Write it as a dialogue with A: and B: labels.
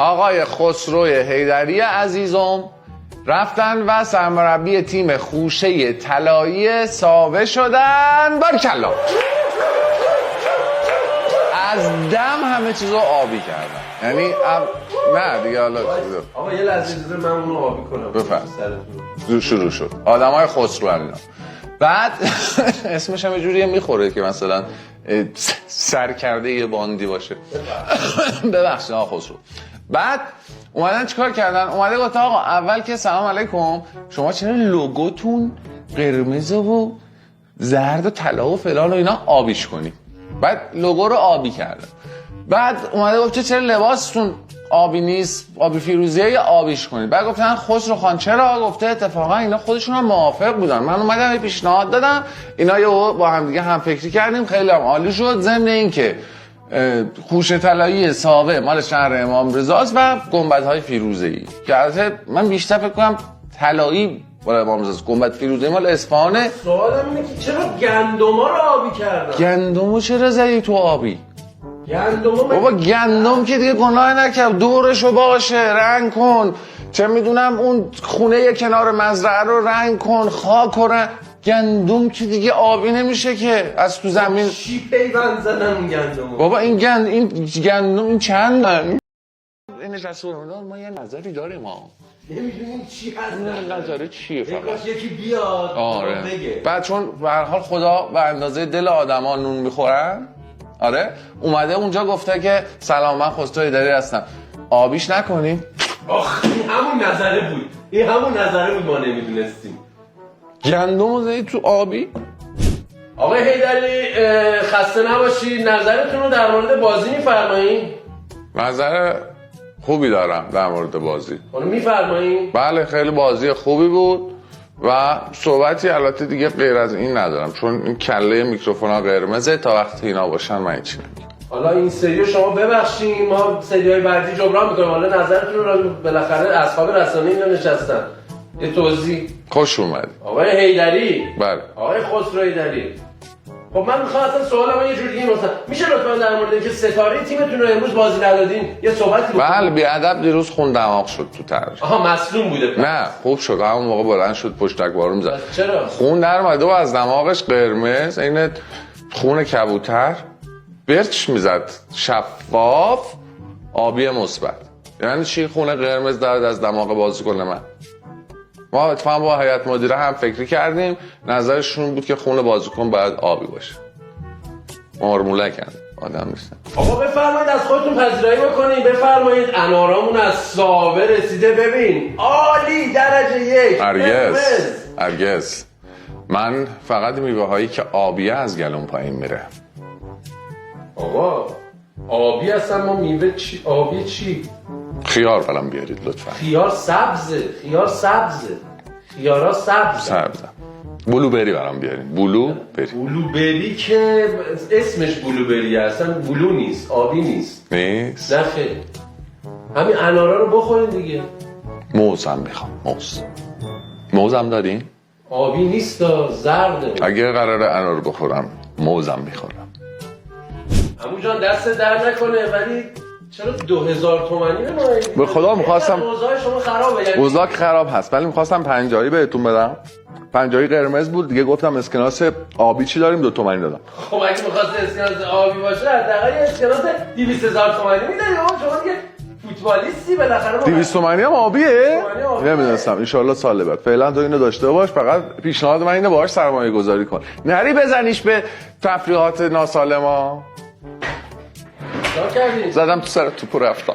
A: آقای خسرو حیدری عزیزم رفتن و سرمربی تیم خوشه طلایی ساوه شدن. بارکلا. از دم همه چیزو آبی کردن. یعنی نه دیگه حالا
B: آقا یه لحظه اجازه من اونو آبی کنم.
A: بفرمایید. شروع شد. آدمای خسرو اینا. بعد اسمش هم یه جوریه میخوره که مثلا سرکرده یه باندی باشه. ببخشید آقا خسرو. بعد اومدن چیکار کردن؟ اومده گفت آقا اول که سلام علیکم، شما چرا لوگوتون قرمز و زرد و طلا و فلان و اینا آبیش کنی؟ بعد لوگو رو آبی کردن. بعد اومده گفت چرا لباستون آبی نیست، آبی فیروزیه یا آبیش کنید؟ بعد گفتن خسرو خان چرا؟ گفته اتفاقا اینا خودشون هم موافق بودن، من اومدم یه پیشنهاد دادم، اینا یه با هم دیگه هم فکری کردیم، خیلی هم عالی شد. ضمن اینکه خوشه طلایی ساوه مال شهر امام رضاست و گنبدهای فیروزه‌ای که البته من بیشتر فکر کنم طلایی مال امام رضاست، گنبد فیروزه‌ای مال اصفهانه.
B: سوالم اینه که چرا گندما رو آبی کردن؟
A: گندمو چرا زدی تو آبی؟ بابا گندم که دیگه گناه نکرد، دورشو باشه رنگ کن، چه میدونم اون خونه کنار مزرعه رو رنگ کن، خاک و رنگ. گندم که دیگه آبی نمیشه که از تو زمین.
B: چی پیوند زدن اون گندمو؟
A: بابا این گندم این چندن؟ این رسول الله ما یه نظری داریم ما
B: نمیدونیم چی هست.
A: نظری چیه فقط
B: یکی بیاد بگه.
A: بعد چون به هر حال خدا به اندازه دل آدما نون میخورن، آره اومده اونجا گفته که سلام من خسرو حیدری هستم، آبیش نکنیم.
B: آخ این همون نظره بود، این همون نظره بود، ما نمیدونستیم.
A: گندمو زدی تو آبی؟
B: آقای حیدری خسته نباشید، نظرتون رو در مورد بازی میفرمایید؟
A: نظر خوبی دارم در مورد بازی.
B: اونو میفرمایید؟
A: بله خیلی بازی خوبی بود و صحبتی البته دیگه غیر از این ندارم، چون این کله میکروفونا قرمزه، تا وقتی اینا باشن من هیچی نمیگم.
B: حالا این سریو شما ببخشید، ما سریای بعدی جبران میکنیم. حالا نظرتون رو بالاخره اصحاب رسانه اینا نشستن، یه توضیح.
A: خوش اومدی
B: آقای حیدری.
A: بله.
B: آقای خسرو حیدری. خب من میخوام اصلا سوالم یه جوری دیگه مثلا میشه لطفا در مورد اینکه ستاره تیمتون رو امروز بازی ندادین یه صحبتی بکنید؟
A: بله بیادب دیروز خون دماغ شد تو ترجمه.
B: آها مصدوم بوده.
A: نه خوب شد، همون موقع بلند شد پشتک بارون زد.
B: چرا؟
A: خون در اومده و از دماغش قرمز، این خون کبوتر برچ میزد، شفاف آبی مثبت. یعنی چی خون قرمز دارد از دماغ بازیکن من؟ ما اتفاقا با هیئت مدیره هم فکری کردیم، نظرشون بود که خون بازیکن باید آبی باشه. مارمولکن آدم نیستن.
B: آقا بفرمایید از خودتون پذیرایی بکنید، بفرمایید انارامون از ساوه رسیده، ببین عالی درجه 1.
A: هرگز من فقط میوه هایی که آبیه از گلوم پایین میره.
B: آقا آبی هستن، ما میوه چی؟ آبی چی؟
A: خیار برام بیارید لطفا.
B: خیار سبزه. خیارا سبزه.
A: بلوبری برام بیارید.
B: بلوبری که اسمش بلوبریه، اصلا بلو نیست، آبی نیست. نه خیلی. همین انارا رو بخورین دیگه.
A: موزم میخوام. موزم دارین؟
B: آبی نیست، زرده.
A: اگه قراره انار رو بخورم موزم میخورم.
B: عمو جان دست در نکنه، ولی چرا 2000 تومانی به ما؟
A: به خدا می‌خواستم
B: اوضاع شما خرابه. یعنی
A: اوضاع خراب هست، ولی می‌خواستم پنجایی بهتون بدم. پنجایی قرمز بود دیگه، گفتم اسکناس آبی چی داریم 2 تومانی دادم.
B: خب اگه می‌خواست اسکناس آبی باشه حداقل اسکناس 200000 تومانی میدادی. شما دیگه فوتبالیستی بالاخره.
A: 200 تومانی هم آبیه؟ نمی‌دونستم. ان شاءالله سال بعد. فعلا تو اینو داشته باش، فقط پیشنهاد من اینه باهاش سرمایه‌گذاری کن. نری بزنیش به تفریحات ناسالما.
B: چیکار کردی؟
A: زدم تو سر توپو رفتم.